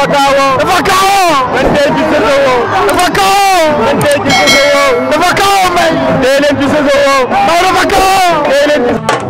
dafa kaawoo. dafa kaawoo. man tey ci Soso. dafa kaawoo. man tey ci Soso. dafa kaawoo may. tey leen ci Soso. Maw dafa kaawoo. tey leen ci.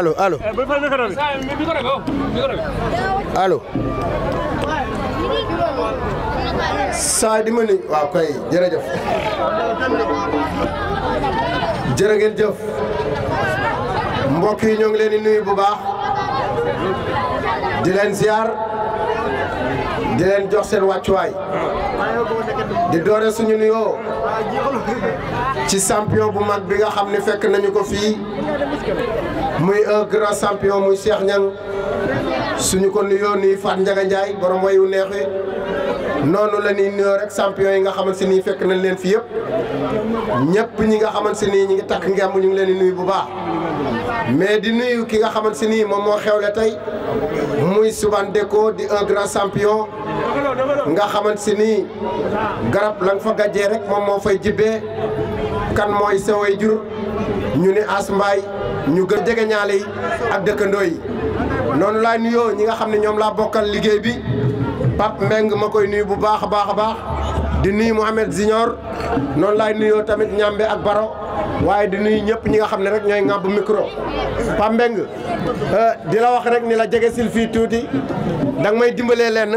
allo allo saa di ma ni waaw kay jërëjëf jërë ngeen jëf mbokk yi ñoo ngi leen di nuyu bu baax di leen ziar di leen jox seen wàccuwaay di doore suñu nuyoo ci champion bu mag bi nga xam ne fekk nañu ko fii muy un grand champion muy Cheikh Niang suñu ko nuyoo nii Fat Ndiaga Ndiaye borom wayu neexi noonu la ñuy nuyoo rek champion yi nga xamante ni fekk nañ leen fi yëpp ñëpp ñi nga xamante ni ñi ngi takk ngemb ñu ngi leen di nuyu bu baax mais di nuyu ki nga xamante ni moom moo xewle tey muy Soubane Deco di un grand champion nga xamante ni garab la nga fa gàjjee rek moom moo fay jibbee kan mooy sa way jur ñu ni As Mbaye ñu gën jege ñaale yi ak dëkkandoo yi noonu laay nuyoo ñi nga xam ne ñoom laa bokkal liggéey bi Pape Mbeng ma koy nuyu bu baax a baax a baax di nuyu Mohamed Junior noonu laay nuyoo tamit Ñambe ak Baro waaye di nuyu ñëpp ñi nga xam ne rek ñooy ŋàbb micro Pape Mbeng di la wax rek ni la jege sil fii tuuti danga may dimbalee lenn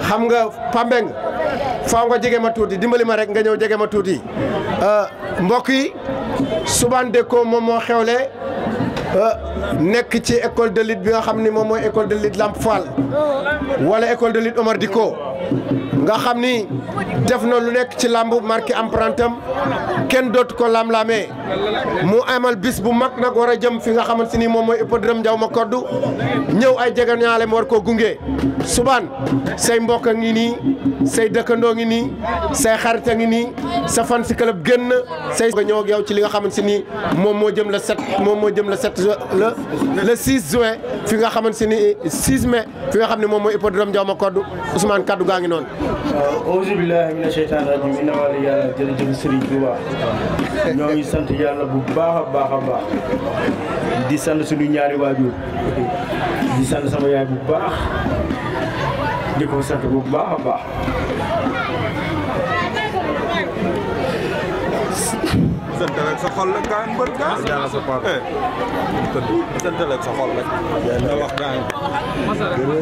xam nga Pape Mbeng faaw nga jege ma tuuti dimbali ma rek nga ñëw jege ma tuuti mbokk yi Soubane Deco moom moo xewle nekk ci école de lutte bi nga xam ni moom mooy école de lutte Lamp Fall wala école de lutte Omar Diko nga xam ni def na lu nekk ci lamb marqué empreinte am kenn dootu ko lam-lamee mu amal bis bu mag nag war a jëm fi nga xamante ni moom mooy hippodrome Ndiaw ma koddu ñëw ay jegeñaale mu war koo gunge Soubane say mbokk a ngi nii say dëkkandoo ngi nii say xarit a ngi nii sa fan si club génn say nga ñëw ak yow ci li nga xamante ni moom moo jëm le 7 le 6 juin fi nga xamante ni 6 mai fi nga xam ne moom mooy hippodrome Ndiaw ma koddu Ousmane kaddu gaa ngi noonu. auzu billahi mina sheytaani rajim inna wala yàlla jërëjëf Serigne Touba ñoo ngi sant yàlla bu baax a baax a baax di sant suñu ñaari waajur di sant sama yaay bu baax di ko sant bu baax a baax sant rek sa xol la kaan mbër gaa ñaanal sa papa sant rek sa xol rek nga wax gaa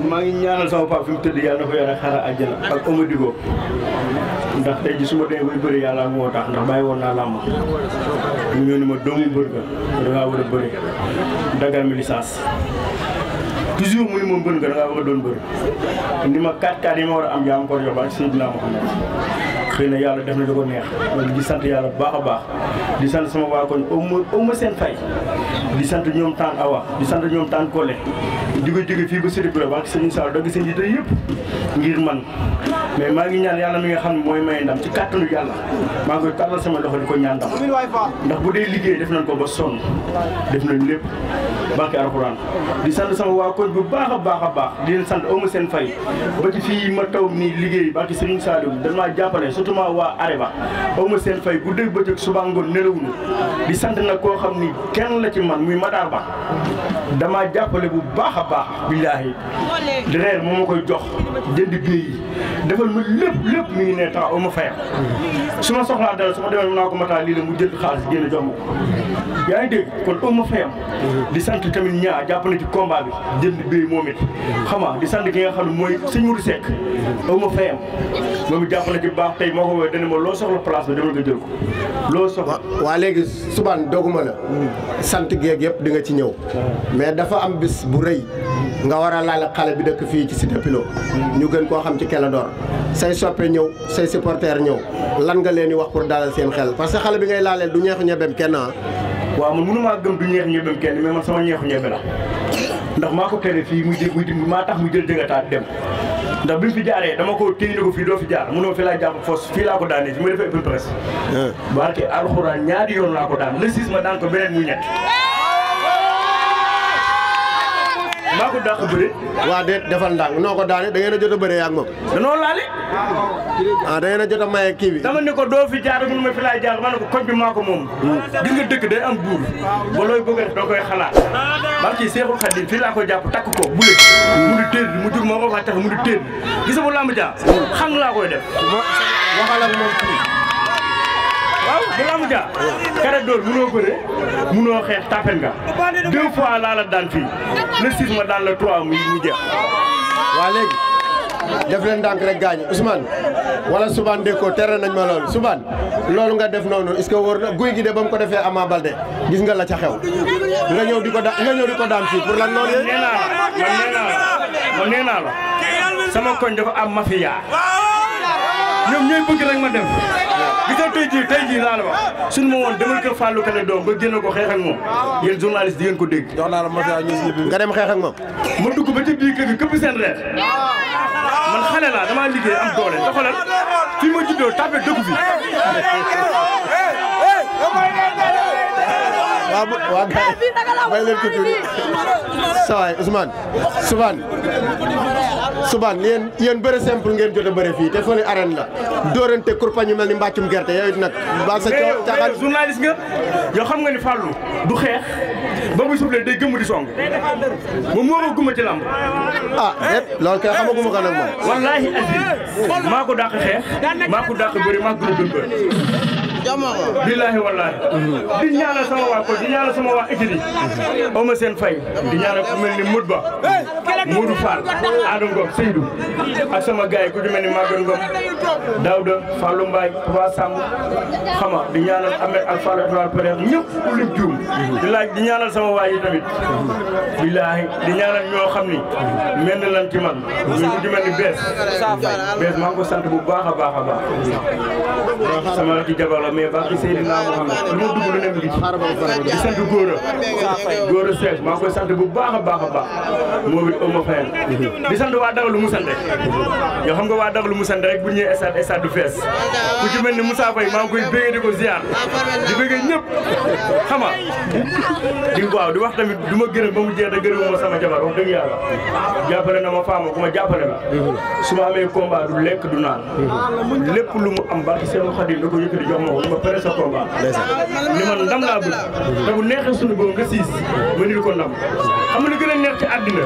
maa ngi ñaanal sama papa fi mu tëdd yàlla na ko yàlla xara àjjana ak Omar Digo ndax tey ji su ma demee bay bëri yàlla moo tax ndax bàyyi woon naa làmb mu ñëw ni ma doomu mbër ga dangaa war a bëri dagal mi licence toujours mu ni ma mbër nga dangaa war a doon bëri ni ma 4-4 yi ma war a am yaa am ko jox ba Seydina Muhammad xëy na yàlla def na da ko neex loolu di sant yàlla bu baax a baax di sant sama waa koñ aw ma seen fay di sant ñoom taan awa di sant ñoom taan Kole di ko jóge fii ba Sédhiou Birame wax sëñ Sall dagg seen yite yëpp ngir man mais maa ngi ñaan yàlla mi nga xam ne mooy may ndam ci kàttanu yàlla maa ngi koy tàllal sama loxo di ko ñaan ndam ndax bu dee liggéey def nañ ko ba sonn def nañ lépp barke alxuraan di sant sama waa koñ bu baax a baax a baax di leen sant aw ma seen fay ba ci fii ma taw nii liggéey barke Serigne Saliou dañ maa jàppale surtout waa Areba aw ma seen fay bu dégg bëccëg suba ngoon nelawuñu di sant nag koo xam ni kenn la ci man muy Matar Ba damaa jàppale bu baax a baax billaahi di reer moo ma koy jox jënd biir yi defal ma lépp mi ngi ne tax aw ma fayam su ma soxlaa dara su ma demee naa ko Matar lii la mu jënd xaalis génn jox ma ko yaa ngi dégg kon aw ma fayam di sant tamit ñaa jàpp na ci combat bi jënd biir moom it xam nga di sant ki nga xam ne mooy sëñ Mourou Seck aw ma fayam moom it jàpp na ci baax tey moo ko woowee dana ma loo soxla place bi demal nga jël ko loo soxla. waa léegi Soubane doguma la sant geeg yëpp di nga ci ñëw mais dafa am bis bu rëy nga war a laal xale bi dëkk fii ci Cité Pilo ñu gën koo xam ci Kéledor say soppe ñëw say supporter ñëw lan nga leen di wax pour dalal seen xel parce que xale bi ngay laaleel du ñeexu ñebeem kenn ah. waaw man mënu maa gëm du ñeexu ñebeem kenn mais man sama ñeexu ñebe la ndax maa ko tere fii muy maa tax mu jël jëgataat dem ndax bi mu fi jaaree dama ko téye ne ko fii doo fi jaar mu ne ma fi laa jàpp fos fii laa ko daanee fi ma defee open presse barke alxuraan ñaari yoon laa ko daan le 6 ma daan ko beneen muy ñett maa ko dàq bëre. waa déet defal ndànk noo ko daane da ngeen a jot a bëree yaa ak moom. danoo laale. ah da ngeen a jot a maye kii bi. dama ne ko doo fi jaar mun ma fi laay jaar ma ne ko koñ bi maa ko moom. gis nga dëkk day am buur ba looy bëgg a def da koy xalaat. barke Seexul Xadiim fii laa ko jàpp takk ko bule. mu di teel mu jug ma ko wax tax mu di teel gis nga bu lamb jaar xam laa koy def. waxal ak moom tuuti. waaw bu lamb ja kare door munoo bëre munoo xeex tapen nga 2 fois laa la daan fii le 6 ma daan la 3 mu jeex. waa léegi def leen ndànk rek gaañ Ousmane wala Soubane Deco tere nañ ma loolu Soubane loolu nga def noonu est-ce que wóor na guy gi de ba mu ko defee Ama Baldé gis nga la ca xew nga ñëw di ko daan fii pour lan noonu yéen. man nee naa la sama koñ dafa am mafia ñoom ñooy bëgg rek ma dem gis nga tey jii laa la wax suñu ma woon demal kër Fallou Kane doom ba génn ko xeex ak moom yéen journaliste di ngeen ko dégg. jox naa la mafia nga dem xeex ak moom. ma dugg ba ci biir kër gi këpp seen reer man xale laa damaa liggéey am doole te xoolal fii ma juddoo tapé dëkku fi. waa gars yi may leen ko tuuti saa waay Ousmane Soubane yéen bëre simple ngeen jot a bëre fii te fële arène la dóorante kurpañ yu mel ni mbàccum gerte yooyu nag ba sa caaxaan journaliste nga yow xam nga ni Fallou du xeex ba muy soufflé day gëmm di song moom moo ko guma ci lamb loolu kay xamaguma ko nag moom wallahi azim maa ko dàq xeex maa ko dàq bëri maa ko gën bëri billahi wallahi di ñaanal sama waa ko di ñaanal sama waa équipe oma seen fay di ñaanal ku mel ni Moudba Modou Fall Adama Ngom Seydou ak sama gars yi ku ci mel ni Maguette Ngom Daouda Fallou Mbaye Papa Samb xama di ñaanal Ahmed ak Fallou Fall Pérez ñëpp ku lim juum di ñaanal sama waa yi tamit billahi di ñaanal ñoo xam ni mel na lan ci man ñu ku ci mel ni bees maa ngi ko sant bu baax a baax a baax sama ci jabar la mais baax ci Seydina Mouhamed lu ma dugg lu ne mi ngi ci di sant góor a Seck maa ngi koy sant bu baax a baax a baax moo it ëmma fayal di sant waa Daglu mu sant yoo xam nga waa Daglu mu sant rek bu ñëwee stade du fees ku ci mel ni Moussa Faye maa ngi koy bëggee di ko ziar di bëggee ñëpp xam nga di waaw di wax tamit du ma gërëm ba mu jeex da gërëm ma sama jabar wax dëgg yàlla jàppale na ma faama ku ma jàppale la su ma amee combat du lekk du naan lépp lu mu am barki seen Xadim da ko yëkkati jox ma ko ma pare sa combat ni man ndam laa bëgg te bu neexee suñu boobu nga siis ma ni ko ndam xam nga li gën a neex ci àddina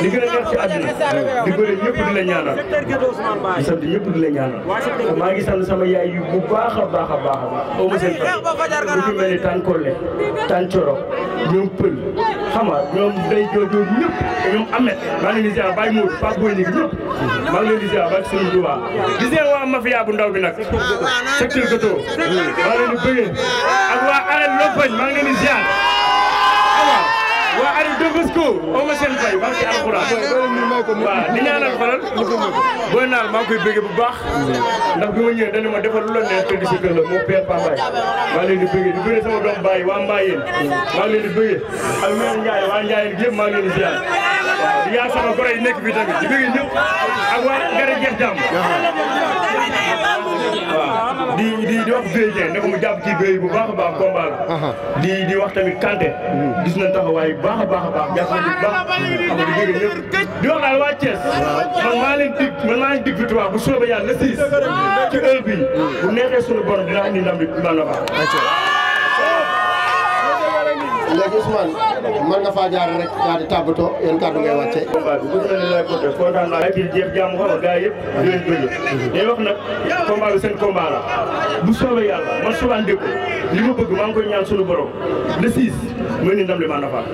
li gën a neex ci àddina di bëri ñëpp di la ñaanal di sant ñëpp di la ñaanal maa ngi sant sama yaay yu bu baax a baax a baax a baax au ma seen fa lu ci mel ni tan Kolle tan Coro ñoom Pël xam nga ñoom day joojo ñëpp ñoom Amet maa ngi leen di ziar Baye Modou Pape Boy ñi ñëpp maa ngi leen di ziar Baye Serigne Touba gis ngeen waa mafia bu ndaw bi nag secteur Gato maa leen di bëggee ak waa arène Lopañ maa ngi leen di ziar waa arène Dobesco oo ma seen fay barki alxuraan waaw di ñaanal xolal booy naal maa ngi koy bëggee bu baax ndax bi ma ñëwee dañu ma defal lu la neex te di si kër la moo père Pambaay maa leen di bëggee di bëggee sama doom baay waa Mbayeen maa ngi leen di bëggee ak mère Ndiaye waa Ndiaye yëpp maa ngi leen di ziar waaw di yaar sama goro yi nekk bi tamit di bëggee ñëpp ak waa Ngare Jeex Jàmm waaw di wax béykat ne ko mu jàpp ci béy bu baax a baax combat la di wax tamit Kanté gis nañ taxawaay bu baax a baax jàpp nañ bu baax xam nga di bëgg ñëpp di wax daal waa Thiès man maa leen dig victoire bu soobee yàlla le 6 ci heure bi bu neexee suñu borom dina andi ndam bi man na baax léegi Ousmane mën nga faa jaar rek daal di tàggatoo yéen kàddu ngay wàccee. combat bi bëgg nañu la ko def kontaan naa ci jeex jàmm xam nga gars yëpp di leen bëgg day wax nag combat bi seen combat la bu soobee yàlla man Soubane Deco li ma bëgg maa ngi koy ñaan suñu borom le 6 mën ni ndam li man na faa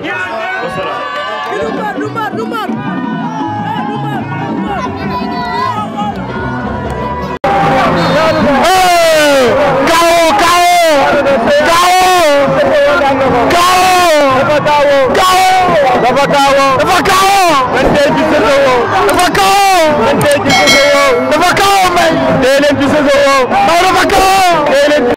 wasalaam. dafa kaawoo man tey ci dafa kaawoo